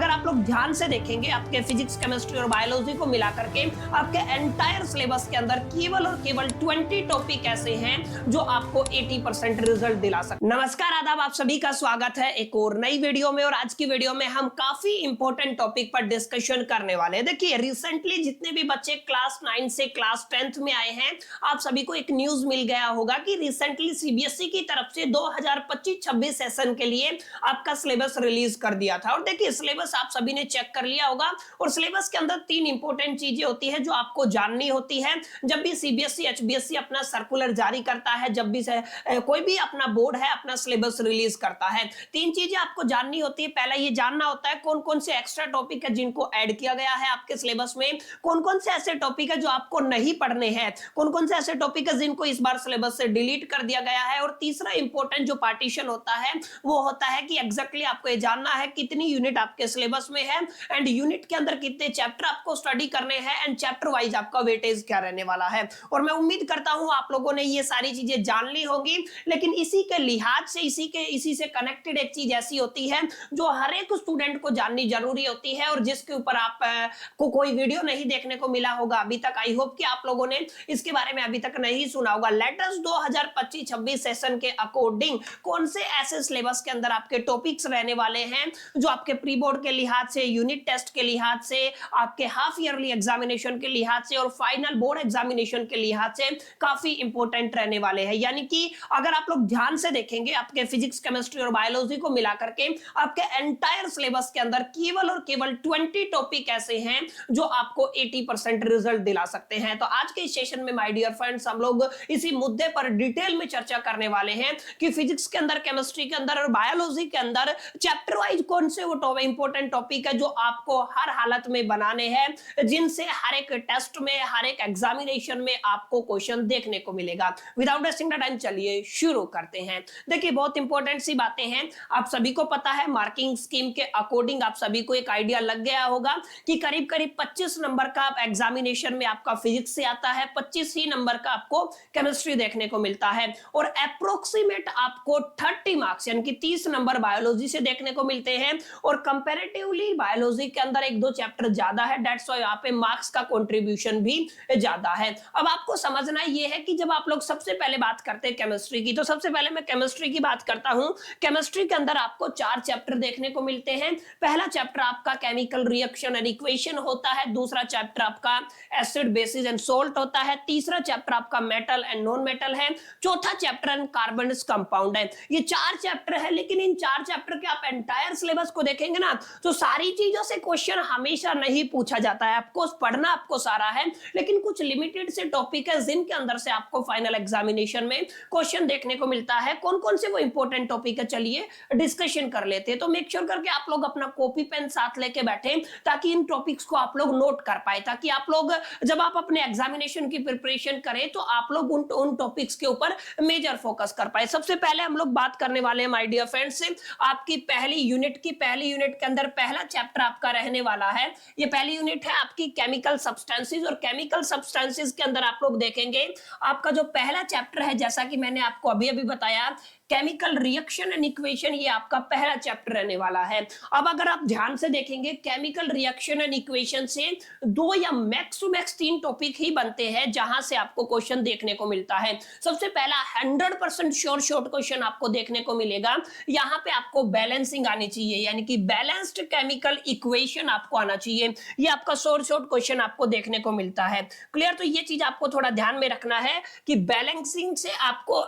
अगर आप लोग ध्यान से देखेंगे आपके फिजिक्स, केमिस्ट्री और बायोलॉजी को मिला करके आपके एंटायर सिलेबस के अंदर केवल और केवल 20 टॉपिक ऐसे हैं जो आपको 80% रिजल्ट दिला सकते। नमस्कार, आदाब, आप सभी का स्वागत है एक और नई वीडियो में। और आज की वीडियो में हम काफी इंपॉर्टेंट टॉपिक पर डिस्कशन करने वाले हैं। देखिए, रिसेंटली जितने भी बच्चे क्लास 9 से क्लास 10th में आए हैं, आप सभी को एक न्यूज मिल गया होगा कि रिसेंटली सीबीएसई की तरफ से 2025-26 सेशन के लिए आपका सिलेबस रिलीज कर दिया था। और देखिए, सिलेबस आप सभी ने चेक कर लिया होगा और सिलेबस के अंदर 3 इंपॉर्टेंट चीजें होती है जो आपको जाननी होती है। जब भी सीबीएसई, एचबीएसई अपना सर्कुलर जारी करता है, जब भी कोई भी अपना बोर्ड है अपना सिलेबस रिलीज करता है, 3 चीजें आपको जाननी होती है। पहला ये जानना होता है कौन कौन से एक्स्ट्रा टॉपिक है जिनको ऐड किया गया है आपके सिलेबस में, कौन कौन से ऐसे टॉपिक है जो आपको नहीं पढ़ने हैं, कौन कौन से ऐसे टॉपिक है जिनको इस बार सिलेबस से डिलीट कर दिया गया है। और तीसरा इंपॉर्टेंट जो पार्टीशन होता है वो होता है कि एग्जैक्टली आपको ये जानना है कितनी यूनिट आपके सिलेबस में है एंड यूनिट के अंदर कितने चैप्टर आपको स्टडी करने हैं एंड चैप्टर वाइज आपका वेटेज क्या रहने वाला है। और मैं उम्मीद करता हूं आप लोगों ने ये सारी चीजें जान ली होंगी। लेकिन इसी के लिहाज से इसी से कनेक्टेड एक चीज ऐसी होती है जो हर एक स्टूडेंट को जाननी जरूरी होती है और जिसके ऊपर आप को कोई वीडियो नहीं देखने को मिला होगा अभी तक। आई होप कि आप लोगों ने इसके बारे में अभी तक नहीं सुना होगा। लेटेस्ट 2025-26 सेशन के अकॉर्डिंग कौन से ऐसे सिलेबस के अंदर आपके टॉपिक्स रहने वाले हैं जो आपके प्री बोर्ड के लिहाज से, यूनिट टेस्ट के लिहाज से, आपके हाफ ईयरली एग्जामिनेशन के लिहाज से और फाइनल बोर्ड एग्जामिनेशन के लिहाज से काफी इंपॉर्टेंट रहने वाले हैं। यानी कि अगर आप लोग ध्यान से देखेंगे आपके फिजिक्स, केमिस्ट्री और बायोलॉजी को मिला करके आपके एंटायर सिलेबस के अंदर केवल और केवल 20 टॉपिक ऐसे हैं जो आपको 80% रिजल्ट दिला सकते हैं। तो आज के इस सेशन में माय डियर फ्रेंड्स हम लोग इसी मुद्दे पर डिटेल में चर्चा करने वाले हैं कि फिजिक्स के अंदर, केमिस्ट्री के अंदर और बायोलॉजी के अंदर चैप्टर वाइज कौन से वो इंपॉर्टेंट टॉपिक है जो आपको हर हालत में बनाने हैं, जिनसे हर एक टेस्ट में, हर एक एग्जामिनेशन में आपको क्वेश्चन देखने को मिलेगा। विदाउट वेस्टिंग द टाइम चलिए शुरू करते हैं। देखिए, बहुत इंपॉर्टेंट सी बातें हैं। आप सभी को पता है मार्किंग स्कीम के अकॉर्डिंग आप सभी को एक आइडिया लग गया होगा कि करीब करीब 25 नंबर का एग्जामिनेशन में आपका फिजिक्स से आता है, 25 ही नंबर का आपको केमिस्ट्री देखने को मिलता है और अप्रोक्सीमेट आपको 30 मार्क्स यानी कि 30 नंबर बायोलॉजी से देखने को मिलते हैं। और कंपैरेटिवली बायोलॉजी के अंदर 1-2 चैप्टर ज्यादा है, दैट्स व्हाई यहाँ पे मार्क्स का कंट्रीब्यूशन भी ज्यादा है। अब आपको समझना ये है कि जब आप लोग सबसे पहले बात करते हैं केमिस्ट्री की, तो सबसे पहले मैं केमिस्ट्री की बात करता हूं। केमिस्ट्री के अंदर आपको 4 चैप्टर देखने को मिलते हैं। पहला चैप्टर आपका केमिकल रिएक्शन एंड इक्वेशन होता है, दूसरा चैप्टर आपका एसिड, बेसिस एंड सोल्ट होता है, तीसरा चैप्टर आपका मेटल एंड नॉन मेटल है, चौथा चैप्टर कार्बन कंपाउंड है। ये 4 चैप्टर है, लेकिन इन 4 चैप्टर के आप एंटायर सिलेबस को देखेंगे ना तो सारी चीजों से क्वेश्चन हमेशा नहीं पूछा जाता है। आपको पढ़ना आपको सारा है, लेकिन कुछ लिमिटेड से टॉपिक है जिनके अंदर से आपको फाइनल एग्जामिनेशन में क्वेश्चन देखने को मिलता है। कौन कौन से वो इंपॉर्टेंट टॉपिक है चलिए डिस्कशन कर लेते हैं। तो मेक श्योर करके आप लोग अपना कॉपी पेन साथ लेके बैठे ताकि इन टॉपिक्स को आप लोग नोट कर पाए, ताकि आप लोग जब आप अपने एग्जामिनेशन की प्रिपरेशन करें तो आप लोग उन टॉपिक्स के ऊपर मेजर फोकस कर पाए। सबसे पहले हम लोग बात करने वाले हैं माय डियर फ्रेंड्स से आपकी पहली यूनिट के अंदर पहला चैप्टर आपका रहने वाला है। ये पहली यूनिट है आपकी केमिकल सब्सटेंसेस और केमिकल सब्सटेंसेस के अंदर आप लोग देखेंगे आपका जो पहला चैप्टर है, जैसा कि मैंने आपको अभी बताया, केमिकल रिएक्शन एंड इक्वेशन, ये आपका पहला चैप्टर रहने वाला है। अब अगर आप ध्यान से देखेंगे केमिकल रिएक्शन एंड इक्वेशन से 2 या मैक्स टू मैक्स 3 टॉपिक ही बनते हैं जहां से आपको क्वेश्चन देखने को मिलता है। सबसे पहला 100% श्योर शॉर्ट क्वेश्चन आपको देखने को मिलेगा। यहां पे आपको बैलेंसिंग आनी चाहिए, यानी कि बैलेंस्ड केमिकल इक्वेशन आपको आना चाहिए। ये आपका शॉर्ट क्वेश्चन आपको देखने को मिलता है। क्लियर? तो ये चीज आपको थोड़ा ध्यान में रखना है कि बैलेंसिंग से आपको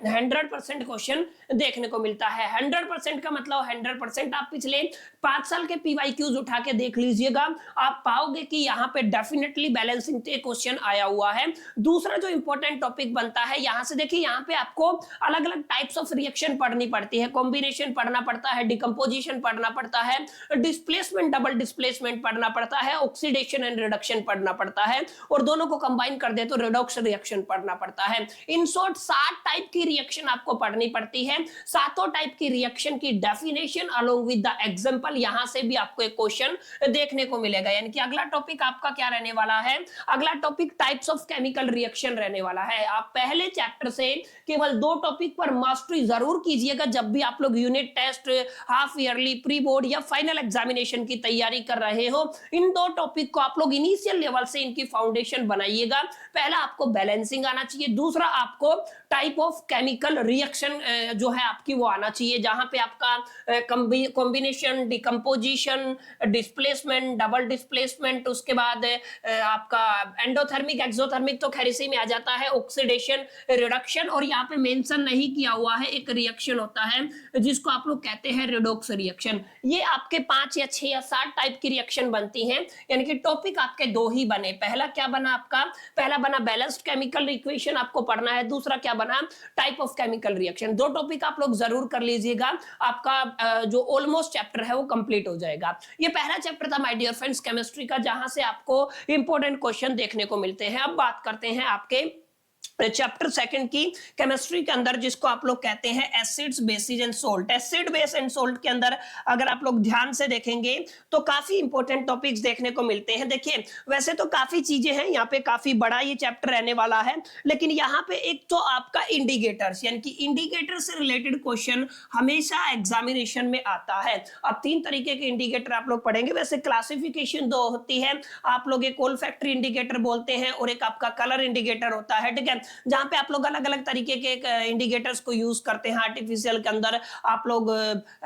100% क्वेश्चन देखने को मिलता है। 100% का मतलब 100%। आप पिछले 5 साल के पीवाईक्यूज उठा के देख लीजिएगा, आप पाओगे कि यहाँ पे डेफिनेटली बैलेंसिंग से क्वेश्चन आया हुआ है। दूसरा जो इंपॉर्टेंट टॉपिक बनता है, यहाँ से देखिए, यहाँ पे आपको अलग अलग टाइप्स ऑफ रिएक्शन पढ़नी पड़ती है, कॉम्बिनेशन पढ़ना पड़ता है, डिकम्पोजिशन पढ़ना पड़ता है, डिस्प्लेसमेंट, डबल डिस्प्लेसमेंट पढ़ना पड़ता है, ऑक्सीडेशन एंड रिडक्शन पढ़ना पड़ता है और दोनों को कंबाइन कर दे तो रिडॉक्स रिएक्शन पढ़ना पड़ता है। इन शॉर्ट 7 टाइप की रिएक्शन आपको पढ़नी पड़ती है। सातों टाइप की रिएक्शन की definition along with the example, यहां से भी आपको एक क्वेश्चन देखने को मिलेगा। यानी कि अगला टॉपिक आपका क्या रहने वाला है? अगला topic types of chemical reaction रहने वाला है। आप पहले चैप्टर से केवल 2 टॉपिक पर मास्टरी जरूर कीजिएगा जब भी आप लोग unit test, half yearly, pre board या फाइनल फाइनल एग्जामिनेशन की तैयारी कर रहे हो, इन दो टॉपिक को आप लोग इनिशियल लेवल से इनकी फाउंडेशन बनाइएगा। पहला आपको बैलेंसिंग आना चाहिए, दूसरा आपको टाइप ऑफ केमिकल रिएक्शन जो है आपकी वो आना चाहिए, जहां पे आपका combination, decomposition, displacement, double displacement, उसके बाद आपका एंडोथर्मिक, एक्सोथर्मिक तो खैर इसी में आ जाता है, ऑक्सीडेशन, रिडक्शन, और यहाँ पे मेंशन नहीं किया हुआ है एक रिएक्शन होता है जिसको आप लोग कहते हैं रेडॉक्स रिएक्शन। ये आपके 5 या 6 या 7 टाइप की रिएक्शन बनती हैं, यानी कि टॉपिक आपके दो ही बने। पहला क्या बना आपका, पहला बना बैलेंस्ड केमिकल इक्वेशन आपको पढ़ना है, दूसरा क्या बना, टाइप ऑफ केमिकल रिएक्शन। दो टॉपिक आप लोग जरूर कर लीजिएगा, आपका जो ऑलमोस्ट चैप्टर है वो कंप्लीट हो जाएगा। ये पहला चैप्टर था माय डियर फ्रेंड्स केमिस्ट्री का, जहां से आपको इंपॉर्टेंट क्वेश्चन देखने को मिलते हैं। अब बात करते हैं आपके चैप्टर सेकंड की केमिस्ट्री के अंदर, जिसको आप लोग कहते हैं acids, basis and salt. Acid, base and salt के अंदर अगर आप लोग ध्यान से देखेंगे तो काफी इंपॉर्टेंट टॉपिक्स देखने को मिलते हैं। देखिए वैसे तो काफी चीजें हैं यहाँ पे, काफी बड़ा ये चैप्टर रहने वाला है, लेकिन यहाँ पे एक तो आपका इंडिकेटर्स, यानी कि इंडिकेटर से रिलेटेड क्वेश्चन हमेशा एग्जामिनेशन में आता है। अब 3 तरीके के इंडिकेटर आप लोग पढ़ेंगे। वैसे क्लासिफिकेशन 2 होती है, आप लोग एक ओल्फैक्टरी इंडिकेटर बोलते हैं और एक आपका कलर इंडिकेटर होता है, ठीक है, जहां पे आप लोग अलग अलग तरीके के इंडिकेटर्स को यूज करते हैं। आर्टिफिशियल के अंदर आप लोग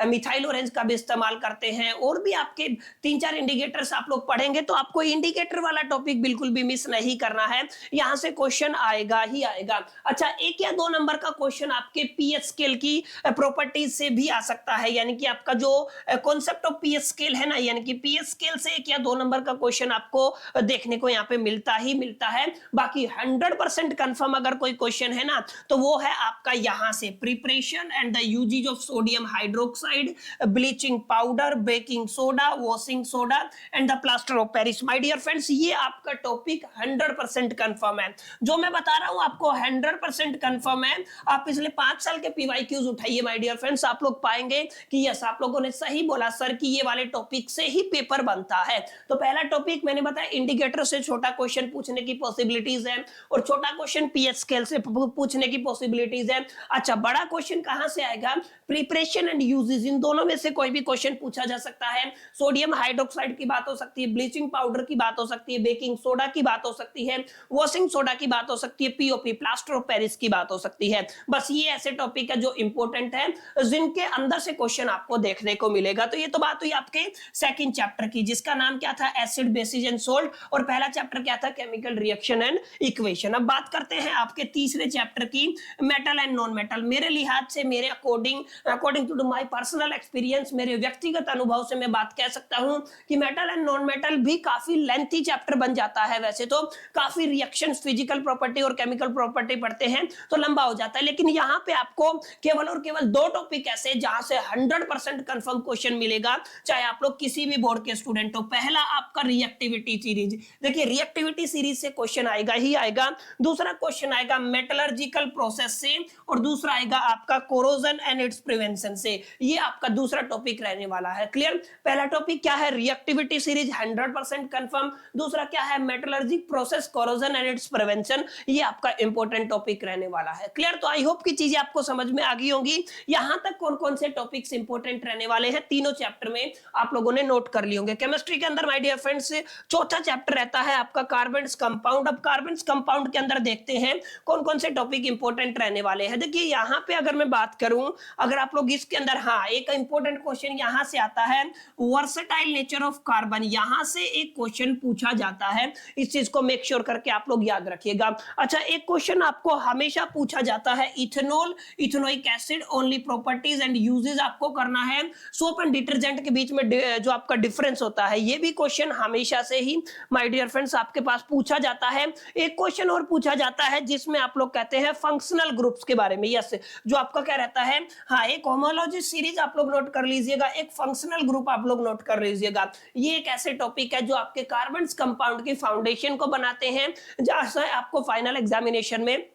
मिथाइल ऑरेंज का भी इस्तेमाल करते हैं, और भी आपके 3-4 इंडिकेटर्स आप लोग पढ़ेंगे, तो आपको इंडिकेटर वाला टॉपिक बिल्कुल भी मिस नहीं करना है, यहां से क्वेश्चन आएगा ही आएगा। अच्छा, 1 या 2 नंबर का क्वेश्चन आपके पीएच स्केल की प्रॉपर्टीज से भी आ सकता है, यानी कि आपका जो कॉन्सेप्ट ऑफ पीएच स्केल है ना, यानी कि पीएच स्केल से 1 या 2 नंबर का क्वेश्चन आपको देखने को यहाँ पे मिलता ही मिलता है। बाकी 100% कंफर्म अगर कोई क्वेश्चन है ना, तो वो है आपका यहां से preparation and the usages of sodium hydroxide, bleaching powder, baking soda, washing soda and the plaster of Paris. My dear friends, ये आपका टॉपिक 100% कंफर्म है। जो मैं बता रहा हूं आपको 100% कंफर्म है। आप पिछले 5 साल के पीवाईक्यूज उठाइए माय डियर फ्रेंड्स, आप लोग पाएंगे कि यस, आप लोगों ने सही बोला सर कि ये वाले टॉपिक से ही पेपर बनता है। तो पहला टॉपिक मैंने बताया, इंडिकेटर से छोटा क्वेश्चन पूछने की पॉसिबिलिटीज है, और छोटा क्वेश्चन पीएच स्केल से पूछने की पॉसिबिलिटीज है। अच्छा, बड़ा क्वेश्चन कहां से आएगा, प्रिपरेशन एंड यूजेस, इन दोनों में से कोई भी क्वेश्चन पूछा जा सकता है। सोडियम हाइड्रोक्साइड की बात हो सकती है, ब्लीचिंग पाउडर की बात हो सकती है, बेकिंग सोडा की बात हो सकती है, वॉशिंग सोडा की बात हो सकती है, पीओपी, प्लास्टर ऑफ पेरिस की बात हो सकती है। बस ये ऐसे टॉपिक है जो इंपॉर्टेंट है, जिनके अंदर से क्वेश्चन आपको देखने को मिलेगा। तो ये तो बात हुई आपके सेकंड चैप्टर की, जिसका नाम क्या था, एसिड, बेसिस एंड सोल्ट, और पहला चैप्टर क्या था, केमिकल रिएक्शन एंड इक्वेशन। अब बात करते हैं आपके तीसरे चैप्टर की, मेटल एंड नॉन मेटल। मेरे लिहाज से, मेरे according to my personal experience, मेरे व्यक्तिगत अनुभव से मैं बात कह सकता हूं कि मेटल एंड नॉन मेटल भी काफी लेंथी चैप्टर बन जाता है। वैसे तो काफी रिएक्शंस, फिजिकल प्रॉपर्टी और केमिकल प्रॉपर्टी पढ़ते हैं तो लंबा हो जाता है, लेकिन यहां पे आपको केवल और केवल 2 टॉपिक ऐसे जहां से 100% कंफर्म क्वेश्चन मिलेगा, चाहे आप लोग किसी भी बोर्ड के स्टूडेंट हो। पहला आपका रिएक्टिविटी सीरीज, देखिए रिएक्टिविटी सीरीज से क्वेश्चन आएगा ही आएगा। दूसरा क्वेश्चन आएगा मेटलर्जिकल प्रोसेस से, और दूसरा आएगा आपका कोरोजन एंड इट्स प्रिवेंशन से। ये आपका दूसरा टॉपिक रहने वाला है। क्लियर? पहला टॉपिक क्या है, रिएक्टिविटी सीरीज 100% कंफर्म। दूसरा क्या है, metallurgic process, corrosion and its prevention. ये आपका इंपॉर्टेंट टॉपिक रहने वाला है। क्लियर? तो आई होप की चीजें आपको समझ में आ गई होंगी। यहां तक कौन कौन से टॉपिक्स इंपॉर्टेंट रहने वाले हैं तीनों चैप्टर में आप लोगों ने नोट कर लिए होंगे। केमिस्ट्री के अंदर माय डियर फ्रेंड्स चौथा चैप्टर रहता है आपका कार्बन कंपाउंड। अब कार्बन कंपाउंड के अंदर देखते हैं कौन कौन से टॉपिक इंपॉर्टेंट रहने वाले हैं। देखिए यहां पे अगर मैं बात करूं, अगर आप लोग इसके अंदर, हाँ, एक इंपॉर्टेंट क्वेश्चन यहां से आता है, वर्सेटाइल नेचर ऑफ कार्बन। यहां से एक क्वेश्चन पूछा जाता है, इस चीज को मेक श्योर करके आप लोग याद रखिएगा। अच्छा, एक क्वेश्चन आपको हमेशा पूछा जाता है, ethanol, ethanoic acid, only properties and uses आपको करना है। सोप एंड डिटर्जेंट के बीच में जो आपका डिफरेंस होता है, ये भी क्वेश्चन हमेशा से ही माय डियर फ्रेंड्स आपके पास पूछा जाता है। एक क्वेश्चन और पूछा जाता है जिसमें आप लोग कहते हैं फंक्शनल ग्रुप्स के बारे में। यस, जो आपका क्या रहता है, हाँ, एक होमोलॉजी सीरीज आप लोग नोट कर लीजिएगा, एक फंक्शनल ग्रुप आप लोग नोट कर लीजिएगा। ये एक ऐसे टॉपिक है जो आपके कार्बन कंपाउंड की फाउंडेशन को बनाते हैं, जहां से आपको फाइनल एग्जामिनेशन में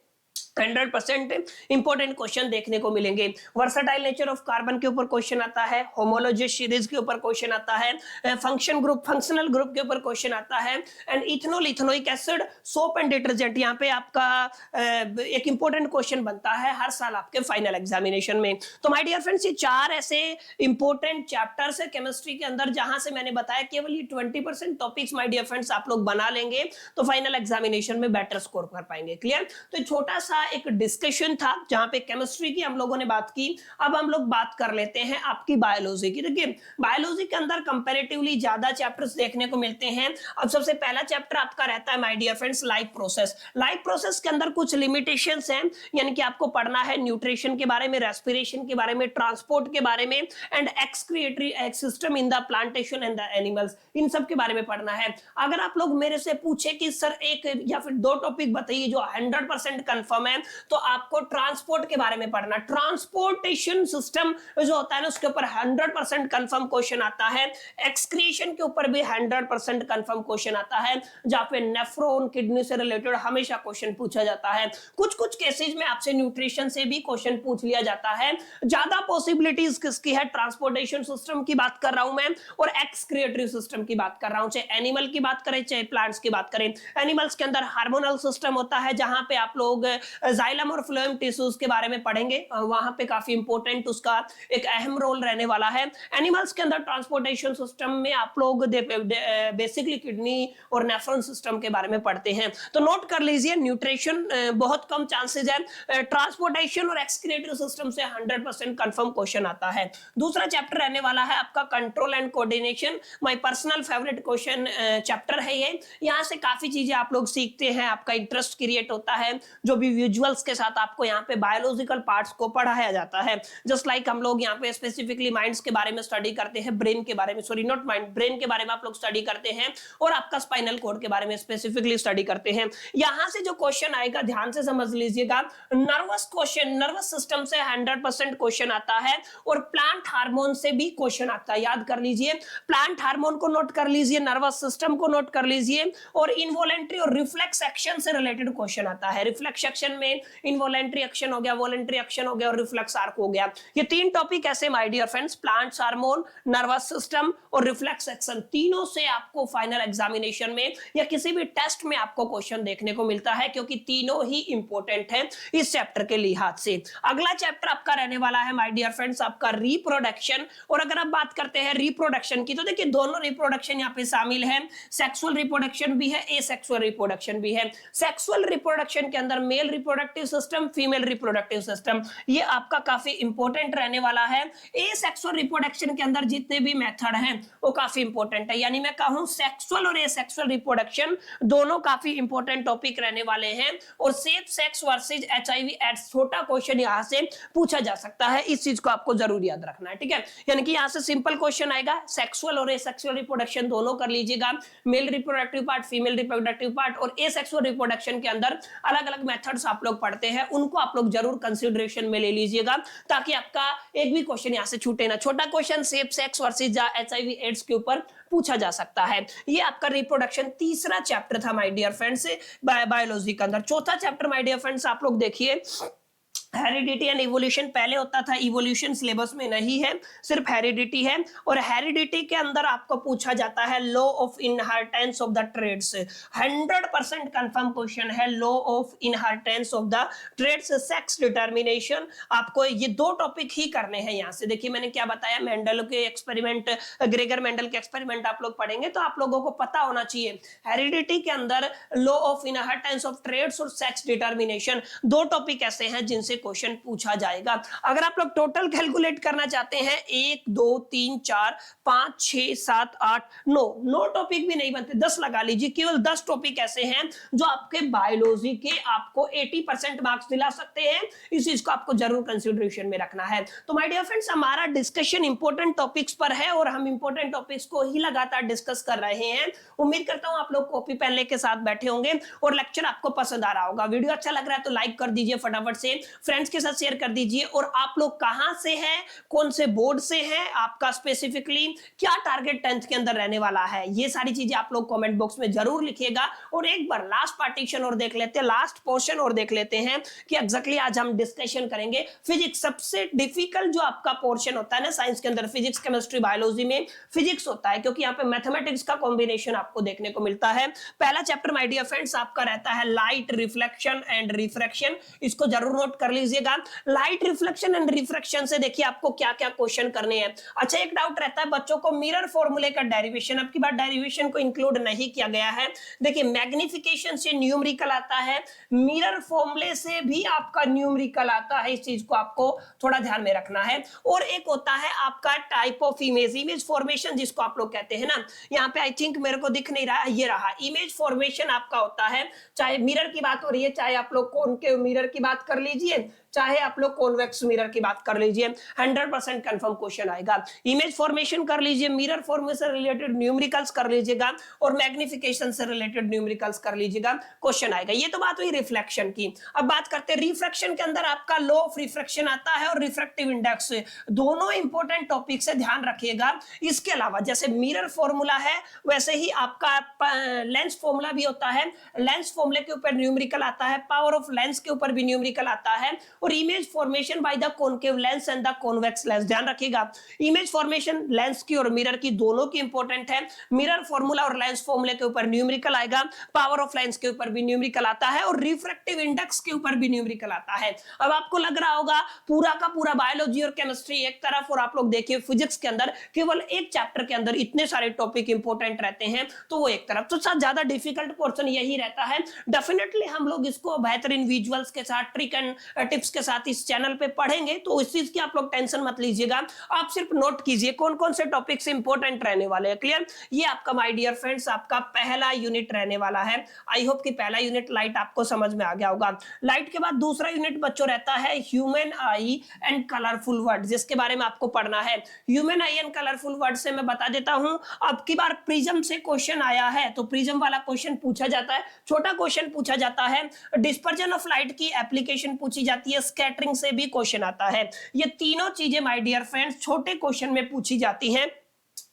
100% इंपॉर्टेंट क्वेश्चन देखने को मिलेंगे। वर्सटाइल नेचर ऑफ कार्बन के ऊपर क्वेश्चन आता है, होमोलॉजी सीरीज के ऊपर क्वेश्चन आता है, फंक्शन ग्रुप फंक्शनल ग्रुप के ऊपर क्वेश्चन आता है, and ethanol ethanoic acid soap and detergent. यहाँ पे आपका एक इंपॉर्टेंट क्वेश्चन बनता है हर साल आपके फाइनल एग्जामिनेशन में। तो माय डियर फ्रेंड्स, ये 4 ऐसे इंपॉर्टेंट चैप्टर्स है केमिस्ट्री के अंदर जहां से मैंने बताया केवल ये 20% टॉपिक्स माय डियर फ्रेंड्स आप लोग बना लेंगे तो फाइनल एग्जामिनेशन में बेटर स्कोर कर पाएंगे। क्लियर? तो छोटा सा एक डिस्कशन था जहां पे केमिस्ट्री की हम लोगों ने बात की। अब हम लोग बात कर लेते हैं आपकी बायोलॉजी की। देखिए बायोलॉजी के अंदर कंपैरेटिवली ज्यादा चैप्टर्स देखने को मिलते हैं। अब सबसे पहला चैप्टर आपका रहता है my dear friends life process. Life process के अंदर कुछ लिमिटेशंस हैं, यानी कि आपको पढ़ना है न्यूट्रिशन के बारे में, रेस्पिरेशन के बारे में, ट्रांसपोर्ट के बारे में, and excretory system in the plantation and the animals, इन सब के बारे में पढ़ना है। अगर आप लोग मेरे से पूछे कि सर एक या फिर 2 टॉपिक बताइए जो 100% कंफर्म है, तो आपको ट्रांसपोर्ट के बारे में पढ़ना। ट्रांसपोर्टेशन सिस्टम जो होता है ना उसके ऊपर 100% कंफर्म क्वेश्चन आता है। एक्सक्रीशन के ऊपर भी 100% कंफर्म क्वेश्चन आता है, जहां पे नेफ्रॉन किडनी से रिलेटेड हमेशा क्वेश्चन पूछा जाता है। कुछ कुछ केसेस में आपसे न्यूट्रिशन से भी क्वेश्चन पूछ लिया जाता है। ज्यादा पॉसिबिलिटीज किसकी है? ट्रांसपोर्टेशन सिस्टम की बात कर रहा हूं मैं, और एक्सक्रिएटरी सिस्टम की बात कर रहा हूं। चाहे एनिमल की बात करें चाहे प्लांट्स की बात करें। एनिमल्स के अंदर हार्मोनल सिस्टम होता है जहां पे आप लोग जाइलम और फ्लोएम टिश्यूज के बारे में पढ़ेंगे, वहां पे काफी इंपॉर्टेंट उसका एक अहम रोल रहने वाला है। एनिमल्स के अंदर ट्रांसपोर्टेशन सिस्टम में आप लोग बेसिकली किडनी और नेफ्रॉन सिस्टम के बारे में पढ़ते हैं। तो नोट कर लीजिए न्यूट्रिशन बहुत कम चांसेस है, ट्रांसपोर्टेशन और एक्सक्रिएटरी सिस्टम से 100% कंफर्म क्वेश्चन आता है। दूसरा चैप्टर रहने वाला है आपका control and coordination. My personal favourite question chapter है ये। यहाँ से काफी चीजें आप लोग सीखते हैं, आपका इंटरेस्ट क्रिएट होता है, जो भी विजुअल्स के साथ आपको यहाँ पे बायोलॉजिकल पार्ट्स को पढ़ाया जाता है। जस्ट लाइक हम लोग यहाँ पे स्पेसिफिकली माइंड्स के बारे में स्टडी करते हैं, ब्रेन के बारे में, सॉरी नॉट माइंड, ब्रेन के बारे में आप लोग स्टडी करते हैं, और आपका स्पाइनल कॉर्ड के बारे में स्पेसिफिकली स्टडी करते हैं। यहाँ से जो क्वेश्चन आएगा ध्यान से समझ लीजिएगा, नर्वस क्वेश्चन, नर्वस सिस्टम से 100% क्वेश्चन आता है, और प्लांट हार्मोन से भी क्वेश्चन आता है। याद कर लीजिए, प्लांट हार्मोन को नोट कर लीजिए, नर्वस सिस्टम को नोट कर लीजिए, और इनवॉलेंट्री और रिफ्लेक्स एक्शन से रिलेटेड क्वेश्चन आता है। रिफ्लेक्स एक्शन में इनवॉलेंट्री एक्शन हो गया, वॉलेंट्री एक्शन हो गया, और रिफ्लेक्स आर्क हो गया। ये 3 टॉपिक ऐसे my dear friends, plants hormone, nervous system और रिफ्लेक्स एक्शन, तीनों से आपको फाइनल एग्जामिनेशन में या किसी भी टेस्ट में आपको क्वेश्चन देखने को मिलता है, क्योंकि तीनों ही इंपॉर्टेंट हैं इस चैप्टर के लिहाज से। अगला चैप्टर आपका रहने वाला है माय डियर फ्रेंड्स आपका रिप्रोडक्शन। और अगर आप बात करते हैं रिप्रोडक्शन की, तो देखिए दोनों रिप्रोडक्शन यहाँ पे शामिल है, सेक्सुअल रिप्रोडक्शन भी है, एसेक्सुअल रिप्रोडक्शन भी है। सेक्सुअल रिप्रोडक्शन के अंदर male reproductive system, female reproductive system, ये आपका काफी इंपॉर्टेंट रहने वाला है। एसेक्सुअल रिप्रोडक्शन के अंदर जितने भी मेथड हैं वो काफी इंपॉर्टेंट है, यानी मैं कहूं सेक्सुअल और एसेक्सुअल रिप्रोडक्शन दोनों काफी इंपॉर्टेंट टॉपिक रहने वाले हैं। और safe sex versus HIV AIDS, छोटा क्वेश्चन यहां से पूछा जा सकता है, इस चीज को आपको जरूर याद रखना है, ठीक है। यानी कि यहां से सिंपल क्वेश्चन आएगा, सेक्सुअल और एसेक्सुअल रिप्रोडक्शन दोनों कर लीजिएगा, male reproductive part, female reproductive part, और एसेक्सुअल रिप्रोडक्शन के अंदर अलग अलग मेथड्स आप लोग पढ़ते हैं, उनको आप लोग जरूर कंसीडरेशन में ले लीजिएगा, ताकि आपका एक भी क्वेश्चन यहां से छूटे ना। छोटा question safe sex versus HIV AIDS के ऊपर पूछा जा सकता है। ये आपका रिप्रोडक्शन तीसरा चैप्टर था माय डियर फ्रेंड्स बायोलॉजी के अंदर। चौथा चैप्टर माय डियर फ्रेंड्स आप लोग देखिए, हेरिडिटी एंड इवोल्यूशन। पहले होता था, इवोल्यूशन सिलेबस में नहीं है, सिर्फ हेरिडिटी है। और हेरिडिटी के अंदर आपको पूछा जाता है law of inheritance of the traits. 100% confirm question है, law of inheritance of the traits, sex determination. आपको ये 2 टॉपिक ही करने हैं। यहां से देखिए मैंने क्या बताया, मेंडल के एक्सपेरिमेंट, ग्रेगर मेंडल के एक्सपेरिमेंट आप लोग पढ़ेंगे तो आप लोगों को पता होना चाहिए। हेरिडिटी के अंदर law of inheritance of traits और सेक्स डिटर्मिनेशन, 2 टॉपिक ऐसे हैं जिनसे क्वेश्चन पूछा जाएगा। अगर आप लोग टोटल कैलकुलेट करना चाहते हैं, 1 2 3 4 5 6 7 8 9 टॉपिक भी नहीं बनते, 10 लगा लीजिए। केवल 10 टॉपिक ऐसे हैं जो आपके बायोलॉजी के आपको 80% मार्क्स दिला सकते हैं। इस चीज को आपको जरूर कंसीडरेशन में रखना है। तो माय डियर फ्रेंड्स, हमारा डिस्कशन इंपॉर्टेंट टॉपिक्स पर है और हम इंपॉर्टेंट टॉपिक्स को ही लगातार डिस्कस कर रहे हैं। उम्मीद करता हूं आप लोग कॉपी पेन लेके साथ बैठे होंगे और लेक्चर आपको पसंद आ रहा होगा। वीडियो अच्छा लग रहा है तो लाइक कर दीजिए फटाफट से। फ्रेंड्स के साथ शेयर कर दीजिए। और आप लोग कहां से हैं, कौन से बोर्ड से हैं, आपका स्पेसिफिकली क्या टारगेट 10th के अंदर रहने वाला है, ये सारी चीजें आप लोग कमेंट बॉक्स में जरूर लिखिएगा। और एक बार लास्ट पार्टीशन और देख लेते हैं, लास्ट पोर्शन और देख लेते हैं कि एग्जैक्टली आज हम डिस्कशन करेंगे फिजिक्स। सबसे डिफिकल्ट जो आपका पोर्शन होता है ना साइंस के अंदर, फिजिक्स केमिस्ट्री बायोलॉजी में फिजिक्स होता है, क्योंकि यहाँ पे मैथमेटिक्स का कॉम्बिनेशन आपको देखने को मिलता है। पहला चैप्टर माय डियर फ्रेंड्स आपका रहता है लाइट रिफ्लेक्शन एंड रिफ्रैक्शन, इसको जरूर नोट कर लीजिएगा। लाइट रिफ्लेक्शन एंड रिफ्रैक्शन से देखिए आपको क्या क्या क्वेश्चन करने हैं। अच्छा, एक डाउट रहता है बच्चों को, मिरर फॉर्मूले का डेरिवेशन, अब की बार डेरिवेशन को इंक्लूड नहीं किया गया है। देखिए मैग्निफिकेशन से न्यूमेरिकल आता है, मिरर फॉर्मूले से भी आपका न्यूमेरिकल आता है, इस चीज को आपको थोड़ा ध्यान में रखना है। और एक होता है आपका type of image, image formation जिसको आप लोग कहते हैं ना, यहाँ पे आई थिंक मेरे को दिख नहीं रहा है, ये रहा इमेज फॉर्मेशन आपका होता है। चाहे मिरर की बात हो रही है, चाहे आप लोग कॉनकेव मिरर की बात कर लीजिए, चाहे आप लोग कॉन्वेक्स मिरर की बात कर लीजिए, 100% कंफर्म क्वेश्चन आएगा। इमेज फॉर्मेशन कर लीजिए, मिरर फॉर्मेशन से रिलेटेड न्यूमेरिकल्स कर लीजिएगा, और मैग्निफिकेशन से रिलेटेड न्यूमेरिकल्स कर लीजिएगा, क्वेश्चन आएगा। ये तो बात हुई रिफ्लेक्शन की। अब बात करते हैं रिफ्रैक्शन के अंदर आपका लॉ ऑफ रिफ्रैक्शन आता है और रिफ्रैक्टिव इंडेक्स, दोनों इंपॉर्टेंट टॉपिक से ध्यान रखिएगा। इसके अलावा जैसे मिरर फॉर्मूला है वैसे ही आपका लेंस फॉर्मूला भी होता है, लेंस फॉर्मूले के ऊपर न्यूमेरिकल आता है, पावर ऑफ लेंस के ऊपर भी न्यूमेरिकल आता है, और image formation by the concave lens and the convex lens. ध्यान रखिएगा इमेज फॉर्मेशन लेंस की और मिरर की दोनों की इंपॉर्टेंट है। मिरर फॉर्मूला और लेंस फॉर्मूले के ऊपर न्यूमेरिकल आएगा, पावर ऑफ लेंस के ऊपर भी न्यूमेरिकल आता है, और रिफ्रैक्टिव इंडेक्स के ऊपर भी न्यूमेरिकल आता है। अब आपको लग रहा होगा पूरा का पूरा बायोलॉजी और केमिस्ट्री एक तरफ, और आप लोग देखिए फिजिक्स के अंदर केवल एक चैप्टर के अंदर इतने सारे टॉपिक इंपॉर्टेंट रहते हैं, तो वो एक तरफ। तो ज्यादा डिफिकल्ट पोर्शन यही रहता है। डेफिनेटली हम लोग इसको बेहतरीन विजुअल्स के साथ, ट्रिक एंड टिप्स के साथ इस चैनल पे पढ़ेंगे, तो इस चीज की आप लोग टेंशन मत लीजिएगा। आप सिर्फ नोट कीजिए कौन कौन से टॉपिक्स इंपॉर्टेंट रहने वाले हैं। क्लियर? ये आपका माय डियर फ्रेंड्स आपका पहला यूनिट रहने वाला है। आई होप कि पहला यूनिट लाइट आपको समझ में आ गया होगा। लाइट के बाद दूसरा यूनिट बच्चों रहता है human I and colourful word, जिसके बारे में आपको पढ़ना है। Human I and colourful word से मैं बता देता हूं, अब की बार प्रिज्म से क्वेश्चन आया है, तो प्रिज्म वाला क्वेश्चन पूछा जाता है, छोटा क्वेश्चन पूछा जाता है, डिस्पर्जन ऑफ लाइट की एप्लीकेशन पूछी जाती है, स्कैटरिंग से भी क्वेश्चन आता है। ये तीनों चीजें माय डियर फ्रेंड्स छोटे क्वेश्चन में पूछी जाती हैं।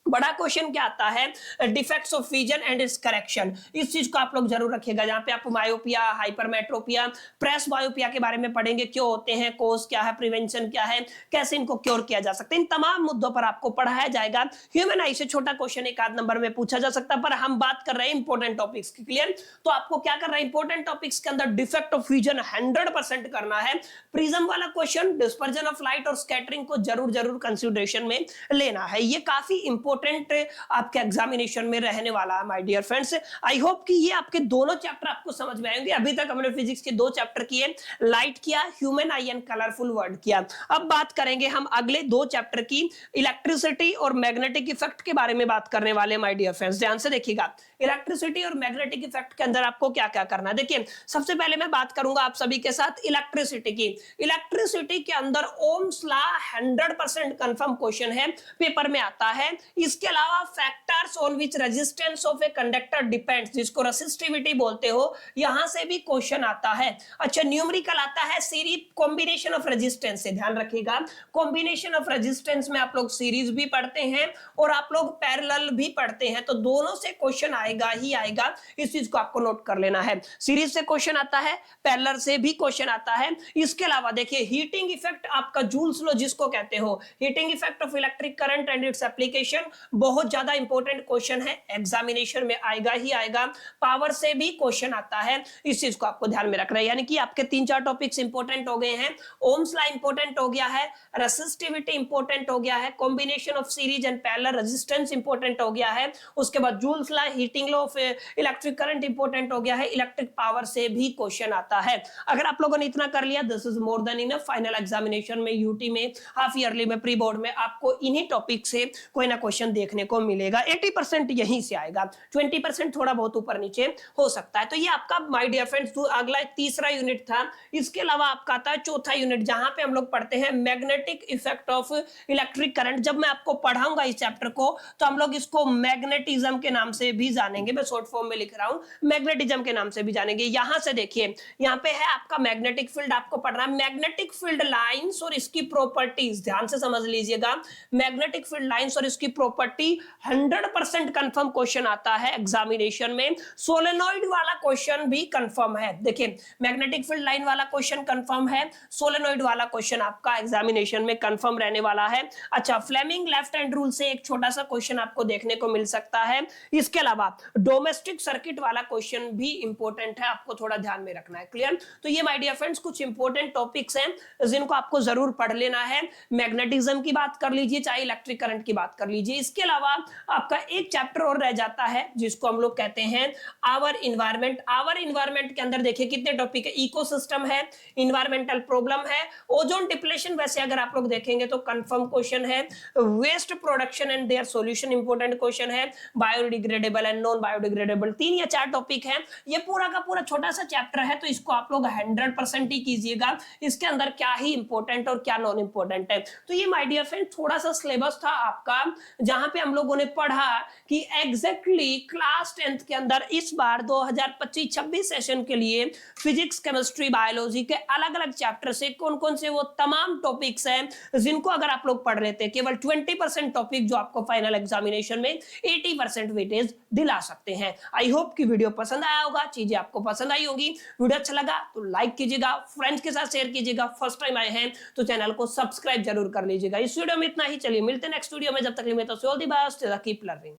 बड़ा क्वेश्चन क्या आता है, defects of vision and it's correction, इस चीज को आप लोग जरूर रखिएगा। जहां पे आप मायोपिया, हाइपरमेट्रोपिया, प्रेस बायोपिया के बारे में पढ़ेंगे, क्यों होते हैं, कोज क्या है, प्रिवेंशन क्या है, कैसे इनको क्योर किया जा सकता है, इन तमाम मुद्दों पर आपको पढ़ाया जाएगा। ह्यूमन आई से छोटा क्वेश्चन एक आध नंबर में पूछा जा सकता है, पर हम बात कर रहे हैं इंपॉर्टेंट टॉपिक्स की। क्लियर? तो आपको क्या करना है, इंपॉर्टेंट टॉपिक्स के अंदर डिफेक्ट ऑफ विजन 100% करना है। प्रिज्म वाला क्वेश्चन, डिस्पर्जन ऑफ लाइट और स्कैटरिंग को जरूर जरूर कंसिडरेशन में लेना है। ये काफी इंपॉर्टेंट आपके एग्जामिनेशन में रहने वाला है my dear friends. I hope कि ये आपके दोनों चैप्टर आपको समझ में आएंगे। अभी तक हमने फिजिक्स के 2 चैप्टर किए, लाइट किया, human I and colourful word किया। अब बात करेंगे हम अगले 2 चैप्टर की, इलेक्ट्रिसिटी और मैग्नेटिक इफेक्ट के बारे में बात करने वाले माय डियर फ्रेंड्स। ध्यान से देखिएगा, इलेक्ट्रिसिटी और मैग्नेटिक इफेक्ट के अंदर आपको क्या क्या करना है। देखिए सबसे पहले मैं बात करूंगा आप सभी के साथ इलेक्ट्रिसिटी की। इलेक्ट्रिसिटी के अंदर ओम्स लॉ 100% कंफर्म क्वेश्चन है, पेपर में आता है। इसके अलावा factors on which resistance of a conductor depends, जिसको रेसिस्टिविटी बोलते हो, यहां से भी क्वेश्चन आता है। अच्छा, न्यूमेरिकल आता है सीरीज कॉम्बिनेशन ऑफ रेजिस्टेंस से। ध्यान रखिएगा कॉम्बिनेशन ऑफ रेजिस्टेंस में आप लोग सीरीज भी पढ़ते हैं और आप लोग पैरेलल भी पढ़ते हैं, तो दोनों से क्वेश्चन आएगा ही आएगा, इस चीज को आपको नोट कर लेना है। सीरीज से क्वेश्चन आता है, पैरेलल से भी क्वेश्चन आता है। इसके अलावा देखिए हीटिंग इफेक्ट, आपका जूल्स लॉ जिसको कहते हो, heating effect of electric current and its application, बहुत ज्यादा इंपॉर्टेंट क्वेश्चन है, एग्जामिनेशन में आएगा ही आएगा। पावर से भी क्वेश्चन आता है, इस चीज को आपको ध्यान में रखना है। यानी कि आपके 3-4 टॉपिक्स इंपॉर्टेंट हो गए हैं। ओम्स लॉ इंपॉर्टेंट हो गया है, रेसिस्टिविटी इंपॉर्टेंट हो गया है, combination of series and parallel resistance important हो गया है, उसके बाद joules law, heating law of electric current important हो गया है, इलेक्ट्रिक पावर से भी क्वेश्चन आता है। अगर आप लोगों ने इतना कर लिया, this is more than enough. Final examination में, यूटी में, हाफ ईयरली में, प्री बोर्ड में आपको इन्हीं टॉपिक से कोई ना क्वेश्चन क्वेश्चन देखने को मिलेगा। 80% यहीं से आएगा, 20% थोड़ा बहुत ऊपर नीचे हो सकता है। तो ये आपका माय डियर फ्रेंड्स अगला तीसरा यूनिट था। इसके अलावा आपका आता है चौथा यूनिट, जहां पे हम लोग पढ़ते हैं magnetic effect of electric current. जब मैं आपको पढ़ाऊंगा इस चैप्टर को तो हम लोग इसको मैग्नेटिज्म के नाम से भी जानेंगे। मैं शॉर्ट फॉर्म में लिख रहा हूं, मैग्नेटिज्म के नाम से भी जानेंगे। यहां से देखिए, यहां पे है आपका मैग्नेटिक फील्ड, आपको पढ़ना है मैग्नेटिक फील्ड लाइंस और इसकी प्रॉपर्टीज। ध्यान से समझ लीजिएगा, मैग्नेटिक फील्ड लाइंस और इसकी प्रॉपर्टी 100% कंफर्म क्वेश्चन आता है एग्जामिनेशन में। सोलेनॉइड वाला क्वेश्चन भी कंफर्म है। देखिए, मैग्नेटिक फील्ड लाइन वाला क्वेश्चन कंफर्म है, सोलेनॉइड वाला क्वेश्चन आपका एग्जामिनेशन में कंफर्म रहने वाला है। अच्छा, फ्लेमिंग लेफ्ट हैंड रूल से एक छोटा सा क्वेश्चन आपको देखने को मिल सकता है। इसके अलावा डोमेस्टिक सर्किट वाला क्वेश्चन भी इंपॉर्टेंट है, आपको थोड़ा ध्यान में रखना है। क्लियर? तो ये माय डियर फ्रेंड्स कुछ इंपॉर्टेंट टॉपिक्स हैं जिनको आपको जरूर पढ़ लेना है। मैग्नेटिज्म की बात कर लीजिए, चाहे इलेक्ट्रिक करंट की बात कर लीजिए। इसके अलावा आपका एक चैप्टर और रह जाता है जिसको हम लोग कहते हैं आवर इन्वायरमेंट। आवर इन्वायरमेंट के अंदर देखिए कितने टॉपिक है, इकोसिस्टम है, इन्वायरमेंटल प्रॉब्लम है, ओजोन डिप्लेशन वैसे अगर आप लोग देखेंगे तो कंफर्म क्वेश्चन है, waste production and their solution important question है, बायोडिग्रेडेबल एंड नॉन बायोडिग्रेडेबल। 3 या 4 टॉपिक है। ये पूरा का पूरा छोटा सा चैप्टर है, तो इसको आप लोग 100% ही कीजिएगा। इसके अंदर क्या ही इंपॉर्टेंट और क्या नॉन इंपॉर्टेंट है। तो ये माय डियर फ्रेंड थोड़ा सा सिलेबस था आपका, जहां पे हम लोगों ने पढ़ा कि एग्जैक्टली क्लास 10th के अंदर इस बार 2025-26 सेशन के लिए फिजिक्स, केमिस्ट्री, बायोलॉजी के अलग अलग चैप्टर से कौन कौन से वो तमाम टॉपिक्स हैं जिनको अगर आप लोग पढ़ लेते हैं, केवल 20% टॉपिक जो आपको फाइनल एग्जामिनेशन में 80% वेटेज दिला सकते हैं। आई होप कि वीडियो पसंद आया होगा, चीजें आपको पसंद आई होगी। वीडियो अच्छा लगा तो लाइक कीजिएगा, फ्रेंड्स के साथ शेयर कीजिएगा। फर्स्ट टाइम आए हैं तो चैनल को सब्सक्राइब जरूर कर लीजिएगा। इस वीडियो में इतना ही, चलिए मिलते हैं नेक्स्ट वीडियो में। जब तक के लिए कीप लर्निंग।